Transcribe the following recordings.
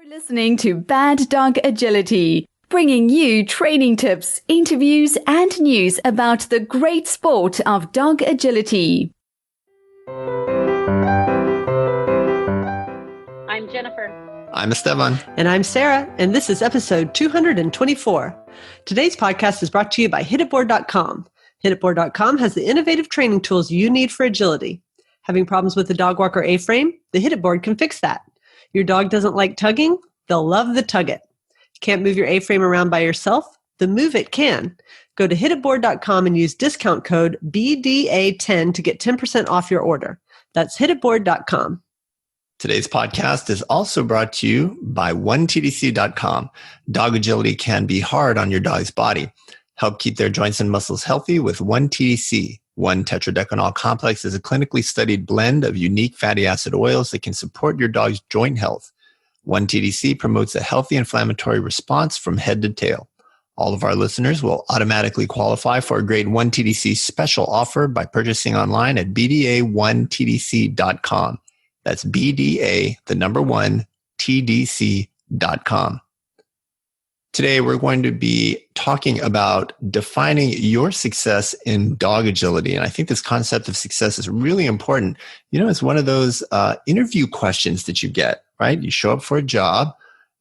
You're listening to Bad Dog Agility, bringing you training tips, interviews, and news about the great sport of dog agility. I'm Jennifer. I'm Esteban. And I'm Sarah, and this is episode 224. Today's podcast is brought to you by hititboard.com. Hititboard.com has the innovative training tools you need for agility. Having problems with the dog walker A-frame? The Hititboard can fix that. Your dog doesn't like tugging? They'll love the Tug It. Can't move your A-frame around by yourself? The Move It can. Go to hititboard.com and use discount code BDA10 to get 10% off your order. That's hititboard.com. Today's podcast is also brought to you by OneTDC.com. Dog agility can be hard on your dog's body. Help keep their joints and muscles healthy with 1TDC. 1-tetradecanol complex is a clinically studied blend of unique fatty acid oils that can support your dog's joint health. 1TDC promotes a healthy inflammatory response from head to tail. All of our listeners will automatically qualify for a grade 1TDC special offer by purchasing online at BDA1TDC.com. That's BDA, the number 1, TDC.com. Today, we're going to be talking about defining your success in dog agility. And I think this concept of success is really important. You know, it's one of those interview questions that you get, right? You show up for a job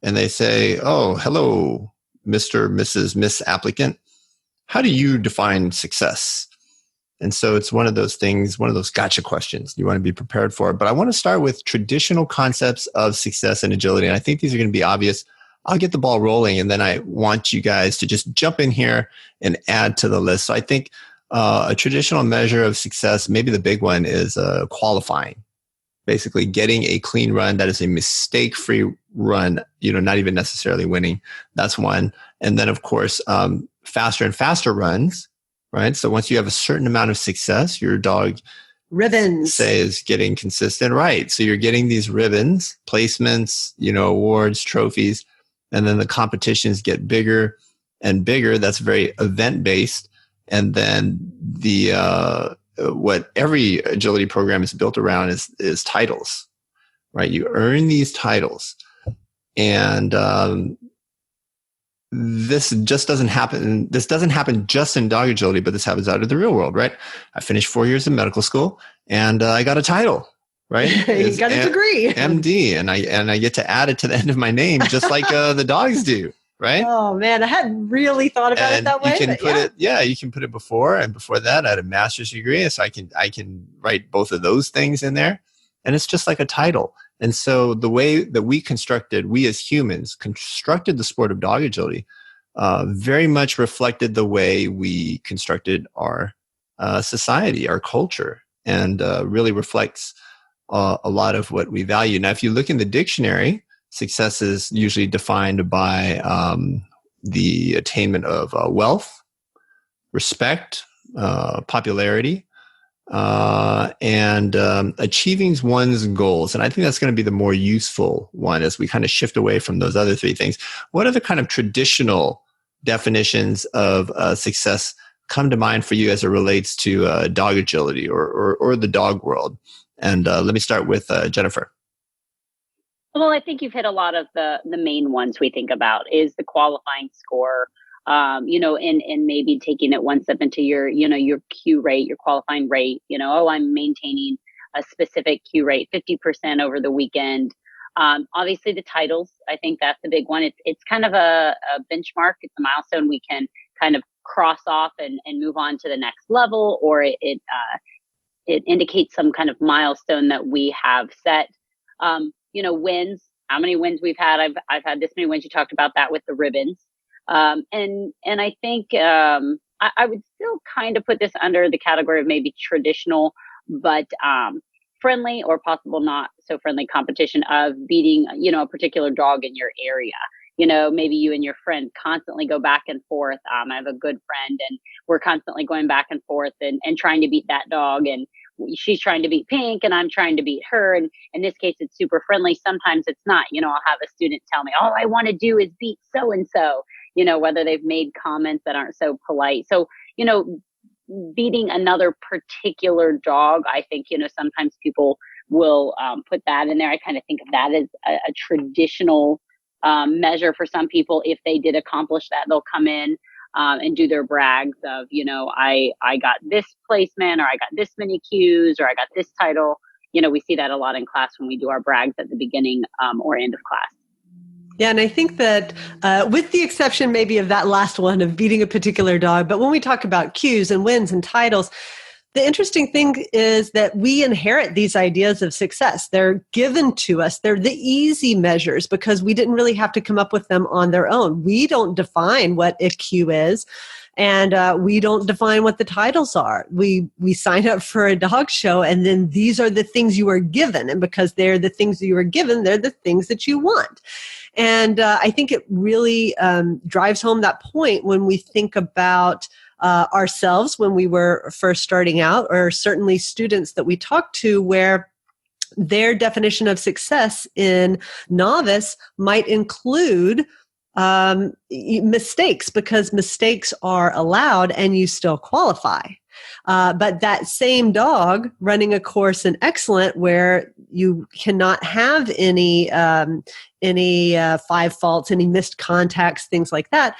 and they say, oh, hello, Mr., Mrs., Miss applicant. How do you define success? And so it's one of those things, one of those gotcha questions you want to be prepared for. But I want to start with traditional concepts of success and agility. And I think these are going to be obvious. I'll get the ball rolling, and then I want you guys to just jump in here and add to the list. So I think a traditional measure of success, maybe the big one, is qualifying. Basically getting a clean run that is a mistake-free run, not even necessarily winning. That's one. And then, of course, faster and faster runs, right? So once you have a certain amount of success, your dog Ribbons. Say is getting consistent, right? So you're getting these ribbons, placements, awards, trophies. And then the competitions get bigger and bigger. That's very event-based. And then the what every agility program is built around is titles, right? You earn these titles. And this just doesn't happen. This doesn't happen just in dog agility, but this happens out of the real world, right? I finished 4 years in medical school, and I got a title. Right? You got a degree. MD, and I get to add it to the end of my name, just like the dogs do, right? Oh man, I hadn't really thought about it that way. You can put it, you can put it before, and before that I had a master's degree, so I can write both of those things in there, and it's just like a title. And so the way that we as humans constructed the sport of dog agility, very much reflected the way we constructed our society, our culture, and really reflects a lot of what we value. Now, if you look in the dictionary, success is usually defined by the attainment of wealth, respect, popularity, and achieving one's goals. And I think that's going to be the more useful one as we kind of shift away from those other three things. What are the kind of traditional definitions of success come to mind for you as it relates to dog agility or the dog world? And let me start with Jennifer. Well, I think you've hit a lot of the main ones we think about is the qualifying score, and maybe taking it one step into your Q rate, your qualifying rate, I'm maintaining a specific Q rate, 50% over the weekend. Obviously the titles, I think that's the big one. It's kind of a benchmark. It's a milestone we can kind of cross off and move on to the next level, or it indicates some kind of milestone that we have set. Wins, how many wins we've had. I've had this many wins. You talked about that with the ribbons. And I think I would still kind of put this under the category of maybe traditional, but friendly or possible not so friendly competition of beating, a particular dog in your area. Maybe you and your friend constantly go back and forth. I have a good friend and we're constantly going back and forth and trying to beat that dog. And she's trying to beat Pink and I'm trying to beat her. And in this case, it's super friendly. Sometimes it's not. I'll have a student tell me, all I want to do is beat so-and-so, whether they've made comments that aren't so polite. So, beating another particular dog, I think, sometimes people will put that in there. I kind of think of that as a traditional measure for some people. If they did accomplish that, they'll come in and do their brags of, I got this placement, or I got this many cues, or I got this title. We see that a lot in class when we do our brags at the beginning or end of class. Yeah, and I think that with the exception maybe of that last one of beating a particular dog, but when we talk about cues and wins and titles, the interesting thing is that we inherit these ideas of success. They're given to us. They're the easy measures because we didn't really have to come up with them on their own. We don't define what a cue is, and we don't define what the titles are. We sign up for a dog show, and then these are the things you are given. And because they're the things that you are given, they're the things that you want. And I think it really drives home that point when we think about ourselves when we were first starting out, or certainly students that we talk to where their definition of success in novice might include mistakes, because mistakes are allowed and you still qualify. But that same dog running a course in excellent where you cannot have any 5 faults, any missed contacts, things like that,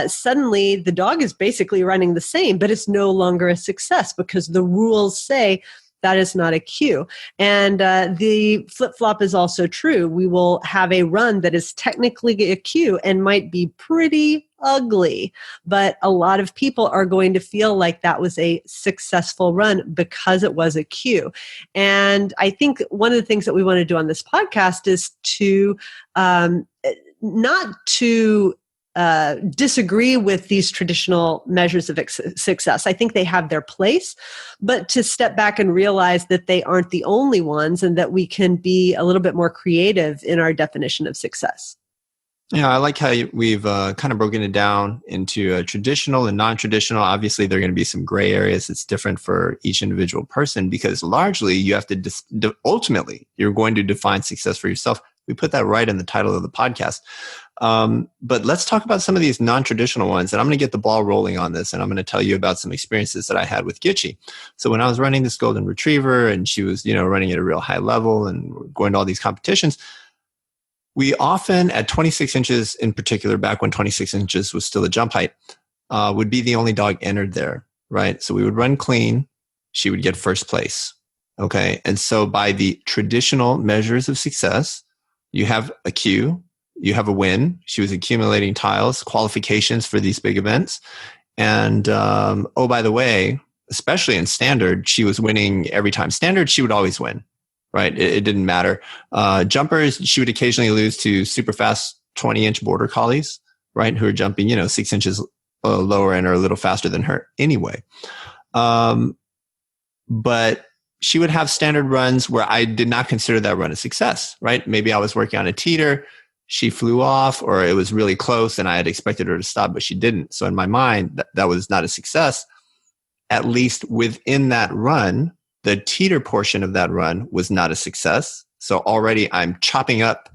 suddenly the dog is basically running the same, but it's no longer a success because the rules say that is not a cue. And the flip-flop is also true. We will have a run that is technically a cue and might be pretty ugly, but a lot of people are going to feel like that was a successful run because it was a cue. And I think one of the things that we want to do on this podcast is to not to disagree with these traditional measures of success. I think they have their place, but to step back and realize that they aren't the only ones and that we can be a little bit more creative in our definition of success. Yeah, I like how we've kind of broken it down into traditional and non-traditional. Obviously, there are going to be some gray areas. It's different for each individual person because largely you have to ultimately, you're going to define success for yourself. We put that right in the title of the podcast. But let's talk about some of these non-traditional ones. And I'm going to get the ball rolling on this. And I'm going to tell you about some experiences that I had with Gitchy. So when I was running this golden retriever and she was, running at a real high level and going to all these competitions, we often, at 26 inches in particular, back when 26 inches was still a jump height, would be the only dog entered there, right? So we would run clean. She would get first place, okay? And so by the traditional measures of success, you have a cue, you have a win. She was accumulating tiles, qualifications for these big events. And, oh, by the way, especially in standard, she was winning every time. Standard, she would always win. Right? It didn't matter. Jumpers, she would occasionally lose to super fast 20-inch border collies, right? Who are jumping, 6 inches lower and are a little faster than her anyway. But she would have standard runs where I did not consider that run a success, right? Maybe I was working on a teeter, she flew off, or it was really close and I had expected her to stop, but she didn't. So in my mind, that was not a success. At least within that run, the teeter portion of that run was not a success. So already I'm chopping up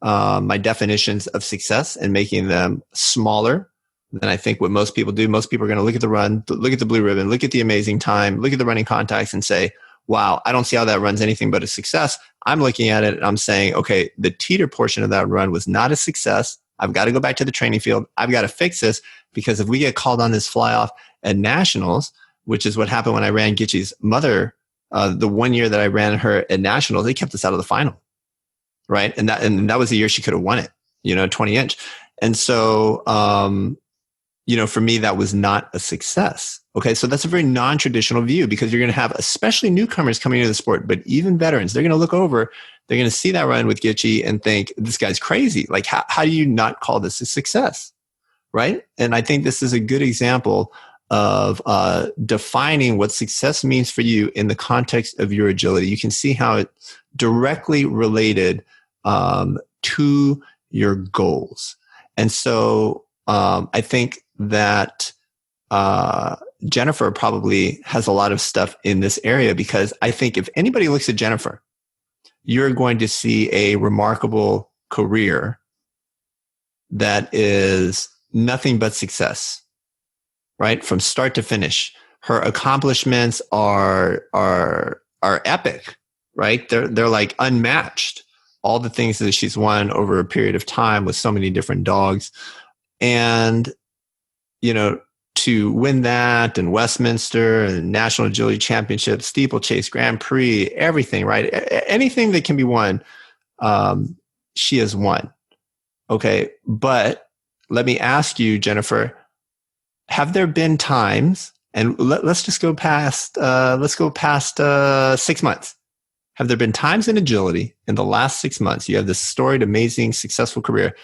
my definitions of success and making them smaller than I think what most people do. Most people are going to look at the run, look at the blue ribbon, look at the amazing time, look at the running contacts and say, wow, I don't see how that run's anything but a success. I'm looking at it and I'm saying, okay, the teeter portion of that run was not a success. I've got to go back to the training field. I've got to fix this because if we get called on this fly off at nationals, which is what happened when I ran Gitchy's mother, the 1 year that I ran her at nationals, they kept us out of the final, right? And that was the year she could have won it, 20-inch. And so, for me, that was not a success. Okay, so that's a very non-traditional view because you're going to have especially newcomers coming into the sport, but even veterans, they're going to look over, they're going to see that run with Gitchy and think, this guy's crazy. Like, how do you not call this a success, right? And I think this is a good example of defining what success means for you in the context of your agility. You can see how it's directly related to your goals. And so I think that Jennifer probably has a lot of stuff in this area because I think if anybody looks at Jennifer, you're going to see a remarkable career that is nothing but success. Right? From start to finish. Her accomplishments are epic, right? They're like unmatched. all the things that she's won over a period of time with so many different dogs. And, to win that and Westminster and National Agility Championship, Steeplechase, Grand Prix, everything, right? Anything that can be won, she has won. Okay. But let me ask you, Jennifer, have there been times, and let's just go past, 6 months. Have there been times in agility in the last 6 months, you have this storied, amazing, successful career,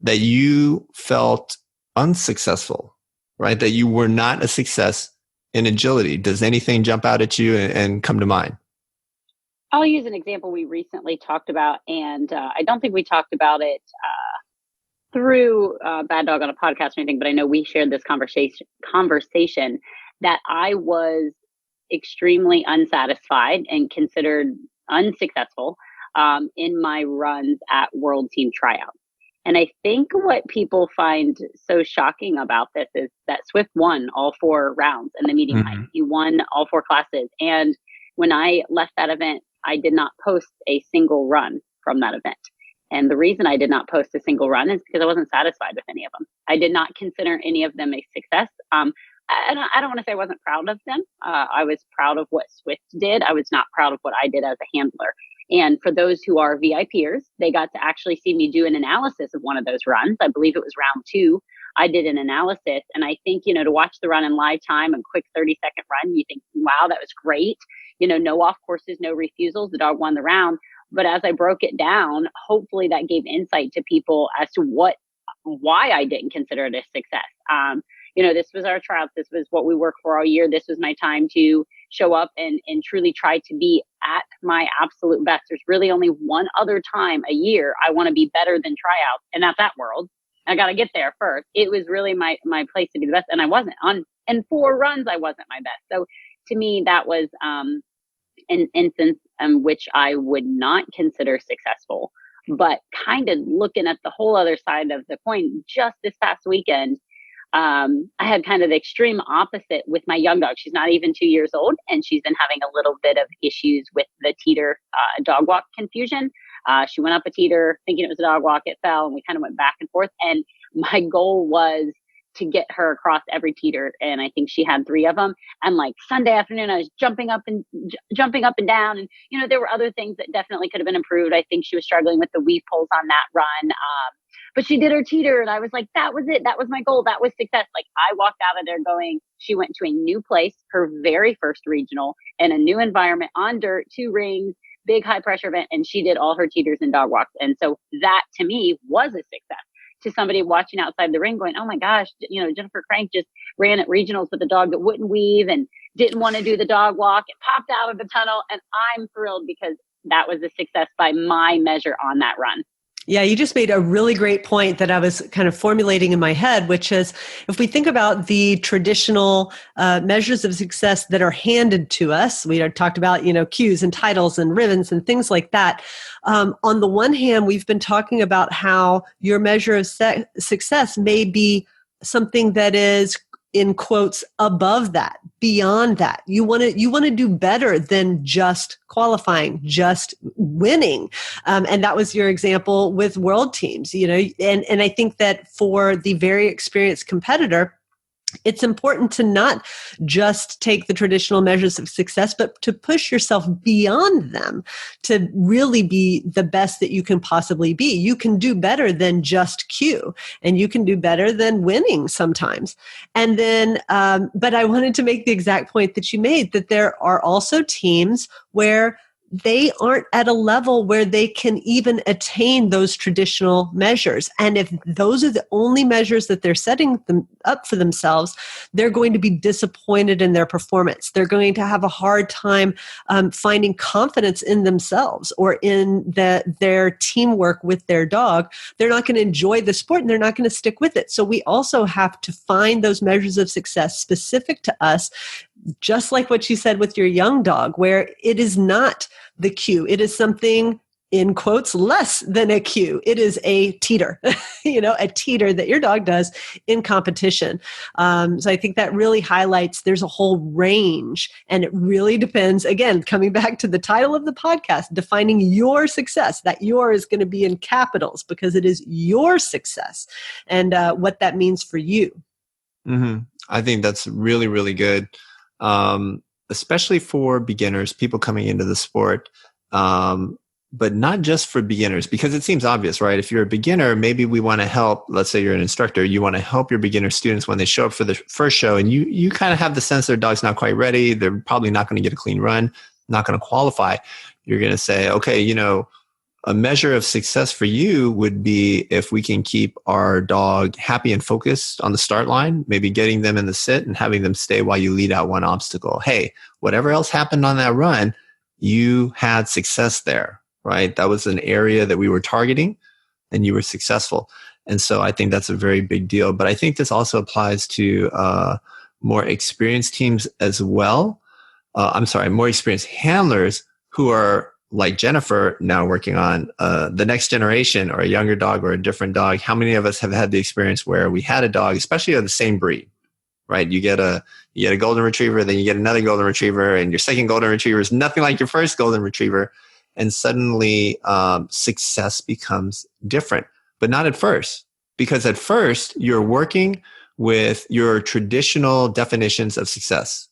that you felt unsuccessful, right? That you were not a success in agility? Does anything jump out at you and come to mind? I'll use an example we recently talked about, and I don't think we talked about it through Bad Dog on a podcast or anything, but I know we shared this conversation that I was extremely unsatisfied and considered unsuccessful in my runs at World Team Tryouts. And I think what people find so shocking about this is that Swift won all 4 rounds in the medium height. He won all 4 classes. And when I left that event, I did not post a single run from that event. And the reason I did not post a single run is because I wasn't satisfied with any of them. I did not consider any of them a success. I don't want to say I wasn't proud of them. I was proud of what Swift did. I was not proud of what I did as a handler. And for those who are VIPers, they got to actually see me do an analysis of one of those runs. I believe it was round 2. I did an analysis. And I think, to watch the run in live time, a quick 30-second run, you think, wow, that was great. No off courses, no refusals. The dog won the round. But as I broke it down, hopefully that gave insight to people as to why I didn't consider it a success. This was our tryouts. This was what we worked for all year. This was my time to show up and truly try to be at my absolute best. There's really only one other time a year I want to be better than tryouts, and that's at Worlds. I got to get there first. It was really my place to be the best, and I wasn't. In 4 runs, I wasn't my best. So to me, that was an instance in which I would not consider successful. But kind of looking at the whole other side of the coin, just this past weekend, I had kind of the extreme opposite with my young dog. She's not even 2 years old, and she's been having a little bit of issues with the teeter dog walk confusion. She went up a teeter thinking it was a dog walk. It fell, and we kind of went back and forth. And my goal was to get her across every teeter, and I think she had 3 of them. And like Sunday afternoon, I was jumping up and down, and there were other things that definitely could have been improved. I think she was struggling with the weave pulls on that run, but she did her teeter, and I was like, that was it. That was my goal. That was success. Like, I walked out of there going, she went to a new place, her very first regional, in a new environment, on dirt, 2 rings, big high pressure event, and she did all her teeters and dog walks. And so that to me was a success. To somebody watching outside the ring going, oh my gosh, Jennifer Crank just ran at regionals with a dog that wouldn't weave and didn't want to do the dog walk and popped out of the tunnel. And I'm thrilled because that was a success by my measure on that run. Yeah, you just made a really great point that I was kind of formulating in my head, which is if we think about the traditional measures of success that are handed to us, we talked about, cues and titles and ribbons and things like that. On the one hand, we've been talking about how your measure of success may be something that is, in quotes, above that, beyond that. You want to do better than just qualifying, just winning. And that was your example with world teams, and I think that for the very experienced competitor, it's important to not just take the traditional measures of success, but to push yourself beyond them to really be the best that you can possibly be. You can do better than just cue, and you can do better than winning sometimes. And then, but I wanted to make the exact point that you made, that there are also teams where they aren't at a level where they can even attain those traditional measures. And if those are the only measures that they're setting them up for themselves, they're going to be disappointed in their performance. They're going to have a hard time finding confidence in themselves or in their teamwork with their dog. They're not going to enjoy the sport, and they're not going to stick with it. So we also have to find those measures of success specific to us, just like what you said with your young dog, where it is not the cue. It is something in quotes, less than a cue. It is a teeter, a teeter that your dog does in competition. So I think that really highlights there's a whole range, and it really depends, again, coming back to the title of the podcast, defining your success. That your is going to be in capitals because it is your success and what that means for you. Mm-hmm. I think that's really, really good, especially for beginners, people coming into the sport. But not just for beginners, because it seems obvious, right? If you're a beginner, maybe we want to help, let's say you're an instructor, you want to help your beginner students when they show up for the first show, and you kind of have the sense their dog's not quite ready, they're probably not going to get a clean run, not going to qualify. You're going to say, okay, a measure of success for you would be if we can keep our dog happy and focused on the start line, maybe getting them in the sit and having them stay while you lead out one obstacle. Hey, whatever else happened on that run, you had success there. Right? That was an area that we were targeting and you were successful. And so I think that's a very big deal. But I think this also applies to more experienced teams as well. More experienced handlers who are like Jennifer now working on the next generation or a younger dog or a different dog. How many of us have had the experience where we had a dog, especially of the same breed, right? You get a golden retriever, then you get another golden retriever, and your second golden retriever is nothing like your first golden retriever. And suddenly success becomes different, but not at first, because at first you're working with your traditional definitions of success.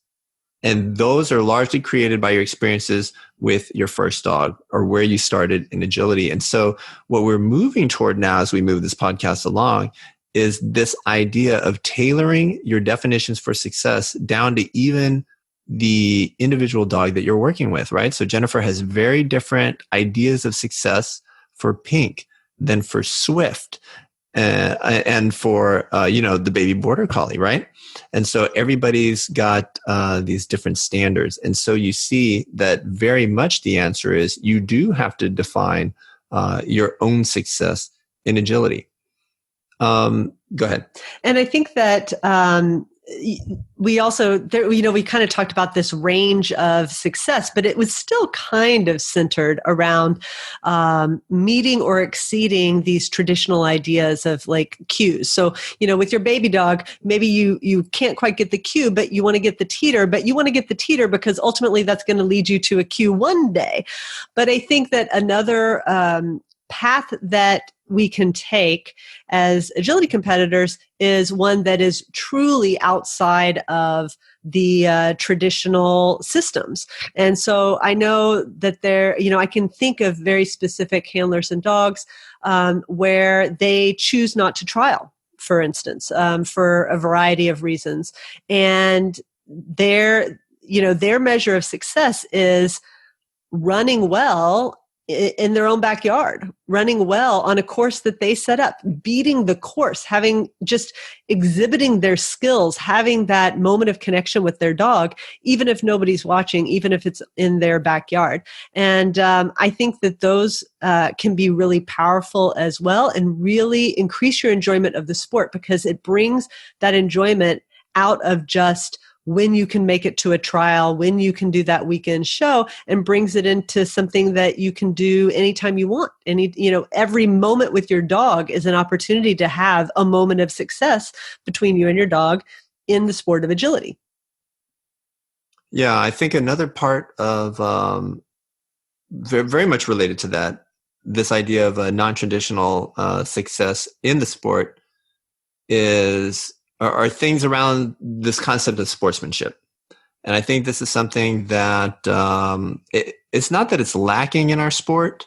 And those are largely created by your experiences with your first dog or where you started in agility. And so what we're moving toward now as we move this podcast along is this idea of tailoring your definitions for success down to even the individual dog that you're working with, right? So Jennifer has very different ideas of success for Pink than for Swift and for, the baby border collie, right? And so everybody's got these different standards. And so you see that very much the answer is you do have to define your own success in agility. Go ahead. And I think that we also, we kind of talked about this range of success, but it was still kind of centered around meeting or exceeding these traditional ideas of like cues. So, with your baby dog, maybe you can't quite get the cue, but you want to get the teeter, because ultimately that's going to lead you to a cue one day. But I think that another path that we can take as agility competitors is one that is truly outside of the traditional systems. And so I know that I can think of very specific handlers and dogs where they choose not to trial, for instance, for a variety of reasons. And their measure of success is running well in their own backyard, running well on a course that they set up, beating the course, exhibiting their skills, having that moment of connection with their dog, even if nobody's watching, even if it's in their backyard. And I think that those can be really powerful as well and really increase your enjoyment of the sport, because it brings that enjoyment out of just when you can make it to a trial, when you can do that weekend show, and brings it into something that you can do anytime you want. Every moment with your dog is an opportunity to have a moment of success between you and your dog in the sport of agility. Yeah, I think another part of very much related to that, this idea of a non-traditional success in the sport are things around this concept of sportsmanship. And I think this is something that it's not that it's lacking in our sport.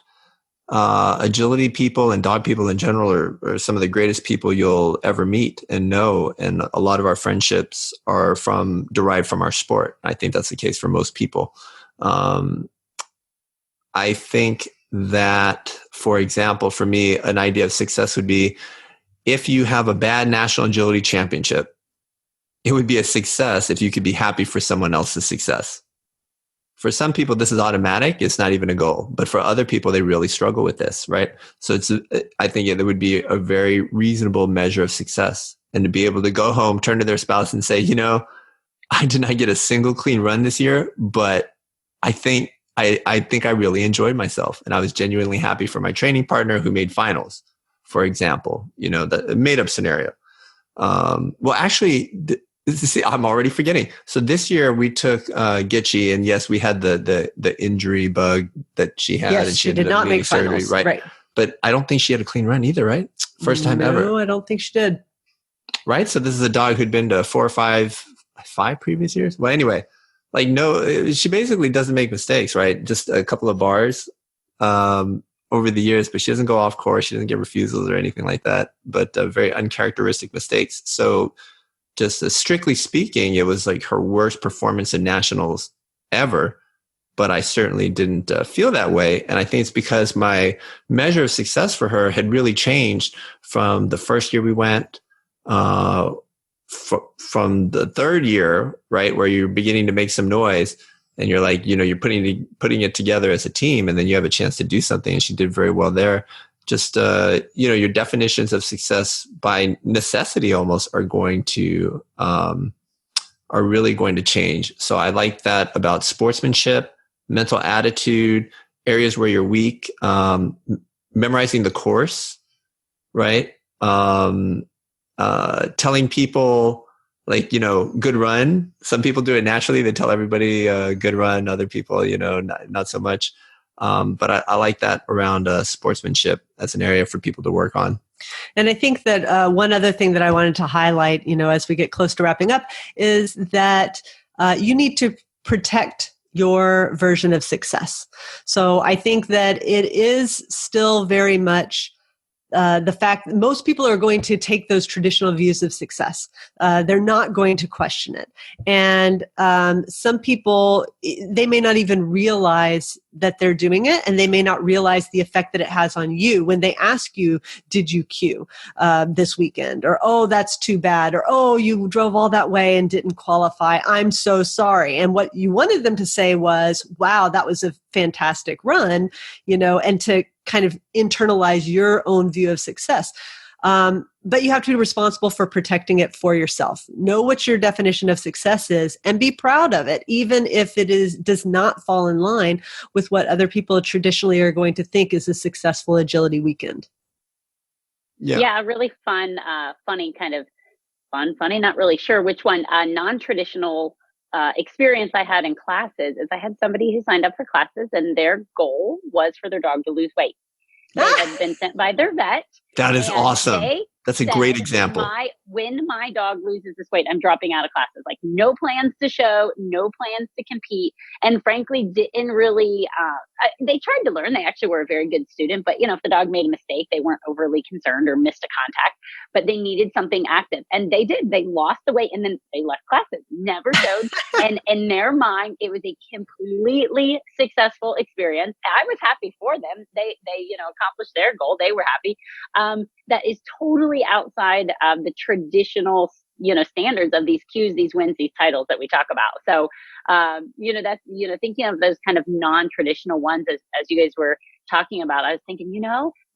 Agility people and dog people in general are some of the greatest people you'll ever meet and know. And a lot of our friendships are derived from our sport. I think that's the case for most people. I think that, for example, for me, an idea of success would be, if you have a bad national agility championship, it would be a success if you could be happy for someone else's success. For some people, this is automatic. It's not even a goal. But for other people, they really struggle with this, right? So I think it would be a very reasonable measure of success. And to be able to go home, turn to their spouse and say, I did not get a single clean run this year, but I think I think I really enjoyed myself, and I was genuinely happy for my training partner who made finals, for example, the made up scenario. Well, actually, see, I'm already forgetting. So this year we took Gitchy, and yes, we had the injury bug that she had. Yes, and she did not make surgery, finals. Right. But I don't think she had a clean run either, right? First time ever. No, I don't think she did. Right? So this is a dog who'd been to 4 or 5 previous years. Well, anyway, like no, she basically doesn't make mistakes, right? Just a couple of bars over the years, but she doesn't go off course. She doesn't get refusals or anything like that, but very uncharacteristic mistakes. So just strictly speaking, it was like her worst performance in nationals ever. But I certainly didn't feel that way. And I think it's because my measure of success for her had really changed from the first year we went, from the third year, right, where you're beginning to make some noise and you're like, you're putting it together as a team, and then you have a chance to do something. And she did very well there. Just, your definitions of success by necessity almost are really going to change. So I like that about sportsmanship, mental attitude, areas where you're weak, memorizing the course, right? Telling people like, good run. Some people do it naturally. They tell everybody good run. Other people, not so much. But I like that around sportsmanship. That's an area for people to work on. And I think that one other thing that I wanted to highlight, as we get close to wrapping up, is that you need to protect your version of success. So I think that it is still very much the fact that most people are going to take those traditional views of success. They're not going to question it. And some people, they may not even realize that they're doing it, and they may not realize the effect that it has on you when they ask you, did you cue this weekend? Or, oh, that's too bad. Or, oh, you drove all that way and didn't qualify. I'm so sorry. And what you wanted them to say was, wow, that was a fantastic run, and to kind of internalize your own view of success. But you have to be responsible for protecting it for yourself. Know what your definition of success is and be proud of it, even if it does not fall in line with what other people traditionally are going to think is a successful agility weekend. Yeah, really funny, not really sure which one. Non-traditional experience I had in classes is I had somebody who signed up for classes and their goal was for their dog to lose weight. They had been sent by their vet. That is awesome. That's a great example. When my dog loses this weight, I'm dropping out of classes. Like no plans to show, no plans to compete. And frankly, didn't really, they tried to learn. They actually were a very good student. But, if the dog made a mistake, they weren't overly concerned or missed a contact. But they needed something active. And they did. They lost the weight and then they left classes. Never showed. And in their mind, it was a completely successful experience. I was happy for them. They accomplished their goal. They were happy. That is totally outside of the traditional, standards of these cues, these wins, these titles that we talk about. So, that's, thinking of those kind of non-traditional ones as you guys were talking about, I was thinking,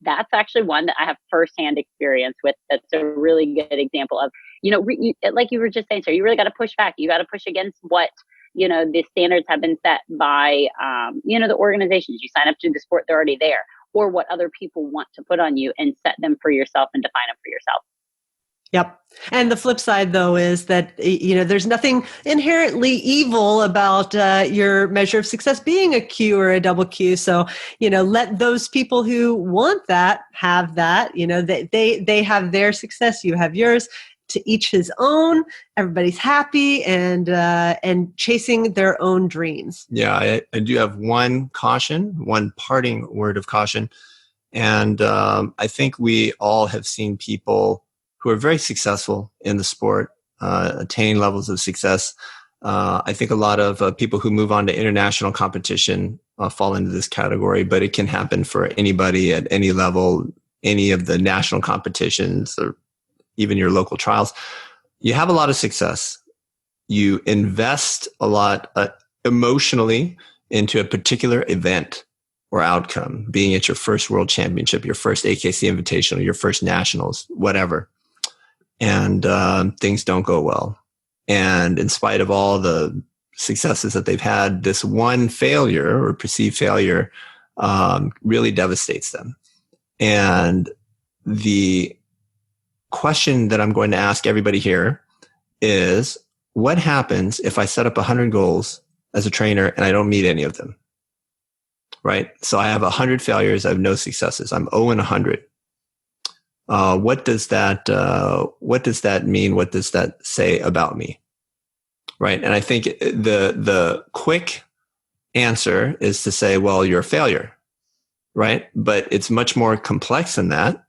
that's actually one that I have firsthand experience with. That's a really good example of, like you were just saying, so you really got to push back. You got to push against what, the standards have been set by, the organizations. You sign up to the sport, they're already there. Or what other people want to put on you and set them for yourself and define them for yourself. Yep. And the flip side, though, is that, there's nothing inherently evil about your measure of success being a Q or a double Q. So, let those people who want that have that. They have their success. You have yours. To each his own. Everybody's happy and chasing their own dreams. Yeah, I do have one parting word of caution. And I think we all have seen people who are very successful in the sport, attaining levels of success. I think a lot of people who move on to international competition fall into this category, but it can happen for anybody at any level, any of the national competitions or even your local trials. You have a lot of success. You invest a lot emotionally into a particular event or outcome, being at your first world championship, your first AKC invitational, your first nationals, whatever. And things don't go well. And in spite of all the successes that they've had, this one failure or perceived failure really devastates them. And the question that I'm going to ask everybody here is, what happens if I set up 100 goals as a trainer and I don't meet any of them? Right? So I have 100 failures. I have no successes. I'm 0 and 100. What does that mean? What does that say about me? Right? And I think the quick answer is to say, well, you're a failure. Right? But it's much more complex than that.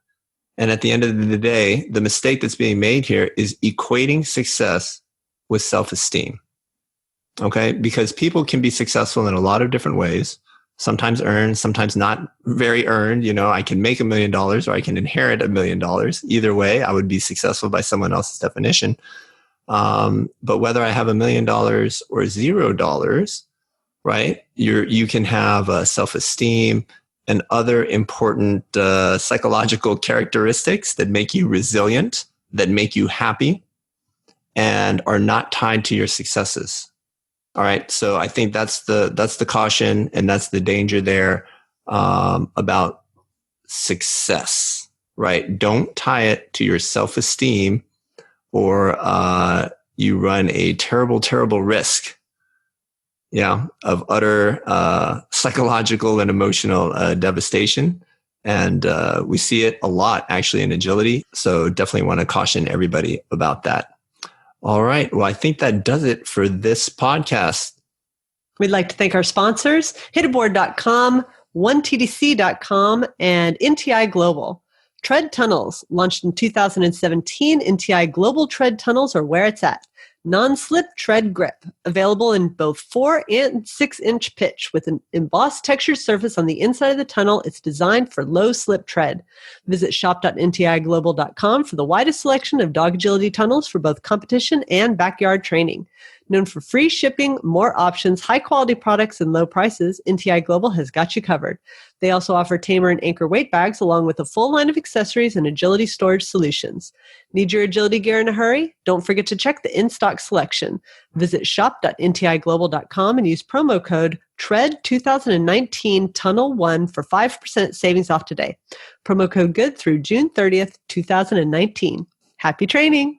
And at the end of the day, the mistake that's being made here is equating success with self-esteem. Okay? Because people can be successful in a lot of different ways. Sometimes earned, sometimes not very earned. I can make $1 million or I can inherit $1 million. Either way, I would be successful by someone else's definition. But whether I have $1 million or $0, right? You can have self-esteem and other important psychological characteristics that make you resilient, that make you happy, and are not tied to your successes. All right. So I think that's the caution, and that's the danger there about success, right? Don't tie it to your self-esteem, or you run a terrible, terrible risk, of utter psychological and emotional devastation. And we see it a lot actually in agility. So definitely want to caution everybody about that. All right. Well, I think that does it for this podcast. We'd like to thank our sponsors, hitaboard.com, 1TDC.com, and NTI Global. Tread Tunnels, launched in 2017, NTI Global Tread Tunnels are where it's at. Non-slip tread grip, available in both 4 and 6-inch pitch with an embossed textured surface on the inside of the tunnel. It's designed for low slip tread. Visit shop.ntiglobal.com for the widest selection of dog agility tunnels for both competition and backyard training. Known for free shipping, more options, high-quality products, and low prices, NTI Global has got you covered. They also offer Tamer and Anchor weight bags along with a full line of accessories and agility storage solutions. Need your agility gear in a hurry? Don't forget to check the in-stock selection. Visit shop.ntiglobal.com and use promo code TREAD2019 Tunnel1 for 5% savings off today. Promo code good through June 30th, 2019. Happy training!